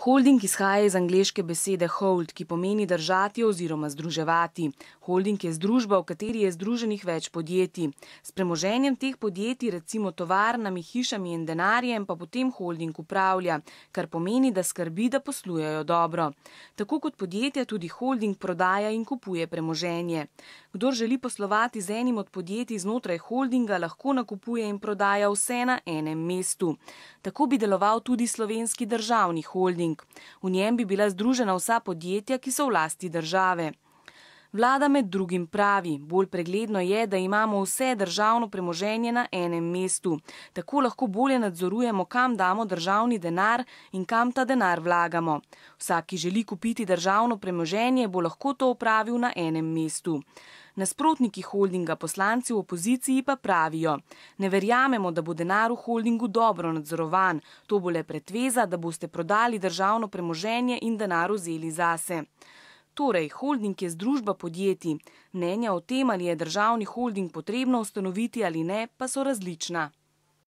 Holding izhaja iz angleške besede hold, ki pomeni držati oziroma združevati. Holding je združba, v kateri je združenih več podjetij. S premoženjem teh podjetij, recimo tovarnami, hišami in denarjem, pa potem holding upravlja, kar pomeni, da skrbi, da poslujejo dobro. Tako kot podjetja tudi holding prodaja in kupuje premoženje. Kdor želi poslovati z enim od podjetij znotraj holdinga, lahko nakupuje in prodaja vse na enem mestu. Tako bi deloval tudi Slovenski državni holding. V njem bi bila združena vsa podjetja, ki so v lasti države. Vlada med drugim pravi, bolj pregledno je, da imamo vse državno premoženje na enem mestu. Tako lahko bolje nadzorujemo, kam damo državni denar in kam ta denar vlagamo. Vsak, ki želi kupiti državno premoženje, bo lahko to opravil na enem mestu. Nasprotniki holdinga, poslanci v opoziciji pa pravijo: ne verjamemo, da bo denar v holdingu dobro nadzorovan, to bo le pretveza, da boste prodali državno premoženje in denar vzeli zase. Torej, holding je združba podjetij. Mnenja o tem, ali je državni holding potrebno ustanoviti ali ne, pa so različna.